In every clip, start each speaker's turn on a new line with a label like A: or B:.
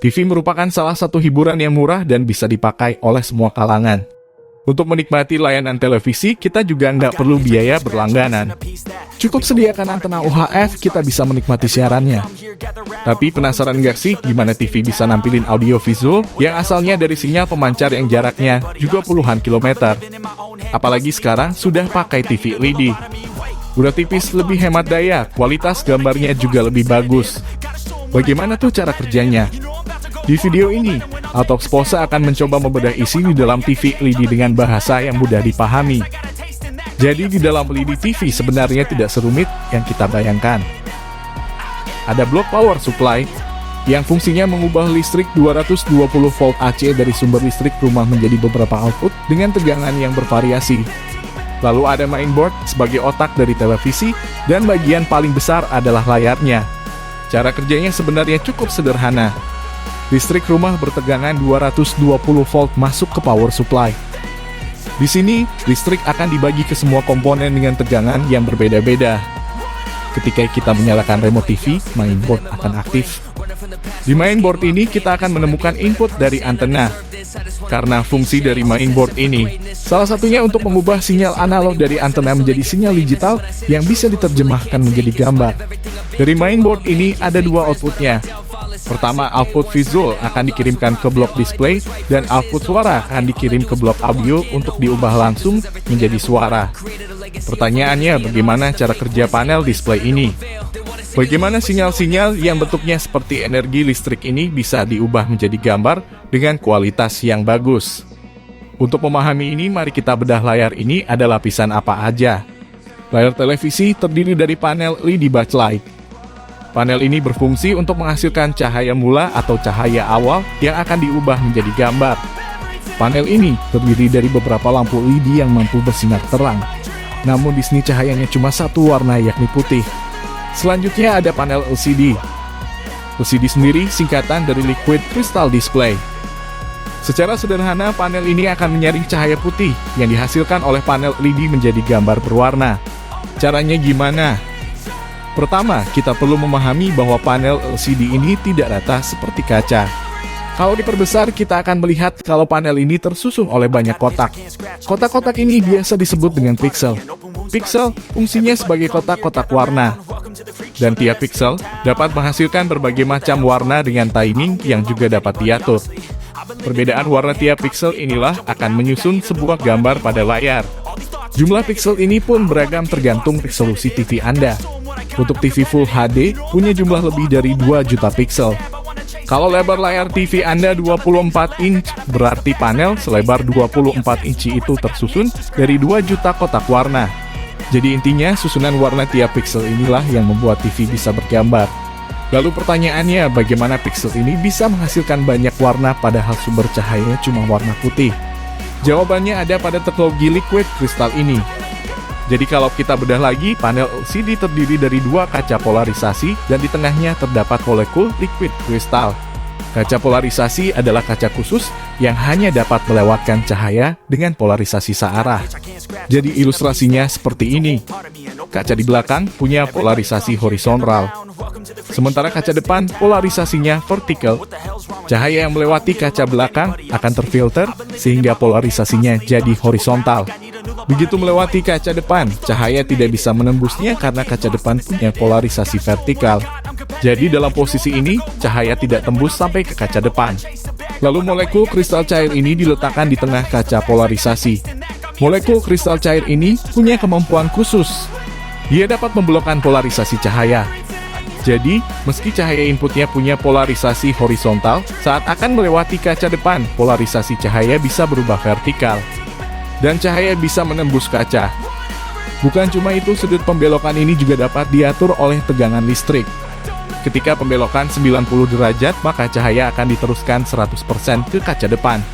A: TV merupakan salah satu hiburan yang murah dan bisa dipakai oleh semua kalangan. Untuk menikmati layanan televisi, kita juga nggak perlu biaya berlangganan. Cukup sediakan antena UHF, kita bisa menikmati siarannya. Tapi penasaran nggak sih gimana TV bisa nampilin audio visual yang asalnya dari sinyal pemancar yang jaraknya juga puluhan kilometer? Apalagi sekarang sudah pakai TV LED. Udah tipis, lebih hemat daya, kualitas gambarnya juga lebih bagus. Bagaimana tuh cara kerjanya? Di video ini, Autoxpose akan mencoba membedah isi di dalam TV LED dengan bahasa yang mudah dipahami. Jadi di dalam LED TV sebenarnya tidak serumit yang kita bayangkan. Ada blok power supply yang fungsinya mengubah listrik 220 volt AC dari sumber listrik rumah menjadi beberapa output dengan tegangan yang bervariasi. Lalu ada mainboard sebagai otak dari televisi dan bagian paling besar adalah layarnya. Cara kerjanya sebenarnya cukup sederhana. Listrik rumah bertegangan 220 volt masuk ke power supply. Di sini, listrik akan dibagi ke semua komponen dengan tegangan yang berbeda-beda. Ketika kita menyalakan remote TV, mainboard akan aktif. Di mainboard ini, kita akan menemukan input dari antena. Karena fungsi dari mainboard ini, salah satunya untuk mengubah sinyal analog dari antena menjadi sinyal digital yang bisa diterjemahkan menjadi gambar. Dari mainboard ini ada dua outputnya. Pertama, output visual akan dikirimkan ke blok display dan output suara akan dikirim ke blok audio untuk diubah langsung menjadi suara. Pertanyaannya, bagaimana cara kerja panel display ini? Bagaimana sinyal-sinyal yang bentuknya seperti energi listrik ini bisa diubah menjadi gambar dengan kualitas yang bagus? Untuk memahami ini, mari kita bedah layar ini ada lapisan apa aja. Layar televisi terdiri dari panel LED backlight. Panel ini berfungsi untuk menghasilkan cahaya mula atau cahaya awal yang akan diubah menjadi gambar. Panel ini terdiri dari beberapa lampu LED yang mampu bersinar terang. Namun di sini cahayanya cuma satu warna, yakni putih. Selanjutnya ada panel LCD. LCD sendiri singkatan dari Liquid Crystal Display. Secara sederhana, panel ini akan menyaring cahaya putih yang dihasilkan oleh panel LED menjadi gambar berwarna. Caranya gimana? Pertama, kita perlu memahami bahwa panel LCD ini tidak rata seperti kaca. Kalau diperbesar, kita akan melihat kalau panel ini tersusun oleh banyak kotak. Kotak-kotak ini biasa disebut dengan pixel. Pixel fungsinya sebagai kotak-kotak warna. Dan tiap pixel dapat menghasilkan berbagai macam warna dengan timing yang juga dapat diatur. Perbedaan warna tiap pixel inilah akan menyusun sebuah gambar pada layar. Jumlah pixel ini pun beragam tergantung resolusi TV Anda. Untuk TV Full HD punya jumlah lebih dari 2 juta pixel. Kalau lebar layar TV Anda 24 inch, berarti panel selebar 24 inci itu tersusun dari 2 juta kotak warna. Jadi intinya susunan warna tiap pixel inilah yang membuat TV bisa bergambar. Lalu pertanyaannya, bagaimana pixel ini bisa menghasilkan banyak warna padahal sumber cahayanya cuma warna putih? Jawabannya ada pada teknologi liquid crystal ini. Jadi kalau kita bedah lagi, panel LCD terdiri dari dua kaca polarisasi dan di tengahnya terdapat molekul liquid crystal. Kaca polarisasi adalah kaca khusus yang hanya dapat melewatkan cahaya dengan polarisasi searah. Jadi ilustrasinya seperti ini. Kaca di belakang punya polarisasi horizontal. Sementara kaca depan polarisasinya vertikal. Cahaya yang melewati kaca belakang akan terfilter sehingga polarisasinya jadi horizontal. Begitu melewati kaca depan, cahaya tidak bisa menembusnya karena kaca depan punya polarisasi vertikal. Jadi dalam posisi ini, cahaya tidak tembus sampai ke kaca depan. Lalu molekul kristal cair ini diletakkan di tengah kaca polarisasi. Molekul kristal cair ini punya kemampuan khusus. Dia dapat memblokkan polarisasi cahaya. Jadi, meski cahaya inputnya punya polarisasi horizontal, saat akan melewati kaca depan, polarisasi cahaya bisa berubah vertikal. Dan cahaya bisa menembus kaca. Bukan cuma itu, sudut pembelokan ini juga dapat diatur oleh tegangan listrik. Ketika pembelokan 90 derajat, maka cahaya akan diteruskan 100% ke kaca depan.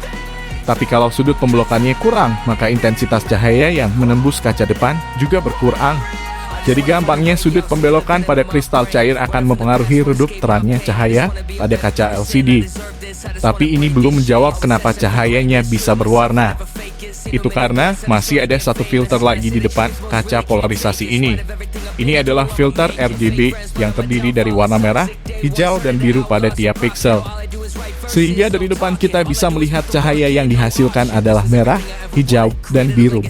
A: Tapi kalau sudut pembelokannya kurang, maka intensitas cahaya yang menembus kaca depan juga berkurang. Jadi gampangnya sudut pembelokan pada kristal cair akan mempengaruhi redup terangnya cahaya pada kaca LCD. Tapi ini belum menjawab kenapa cahayanya bisa berwarna. Itu karena masih ada satu filter lagi di depan kaca polarisasi ini. Ini adalah filter RGB yang terdiri dari warna merah, hijau, dan biru pada tiap pixel. Sehingga dari depan kita bisa melihat cahaya yang dihasilkan adalah merah, hijau, dan biru.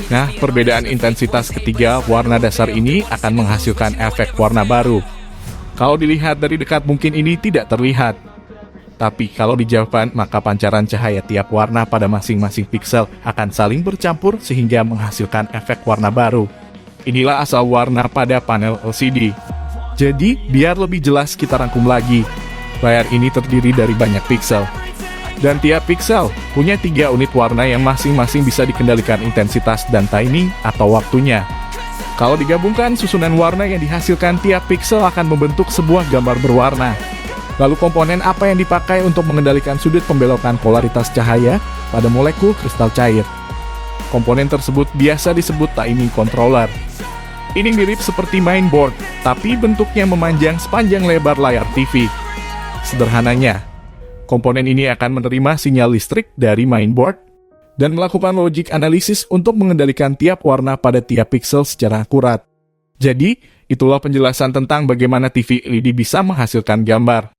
A: Nah, perbedaan intensitas ketiga warna dasar ini akan menghasilkan efek warna baru. Kalau dilihat dari dekat mungkin ini tidak terlihat. Tapi kalau dijauhkan, maka pancaran cahaya tiap warna pada masing-masing piksel akan saling bercampur sehingga menghasilkan efek warna baru. Inilah asal warna pada panel LCD. Jadi, biar lebih jelas kita rangkum lagi. Layar ini terdiri dari banyak piksel. Dan tiap piksel punya 3 unit warna yang masing-masing bisa dikendalikan intensitas dan timing atau waktunya. Kalau digabungkan, susunan warna yang dihasilkan tiap piksel akan membentuk sebuah gambar berwarna. Lalu komponen apa yang dipakai untuk mengendalikan sudut pembelokan polaritas cahaya pada molekul kristal cair? Komponen tersebut biasa disebut timing controller. Ini mirip seperti mainboard, tapi bentuknya memanjang sepanjang lebar layar TV. Sederhananya, komponen ini akan menerima sinyal listrik dari mainboard dan melakukan logic analisis untuk mengendalikan tiap warna pada tiap piksel secara akurat. Jadi, itulah penjelasan tentang bagaimana TV LED bisa menghasilkan gambar.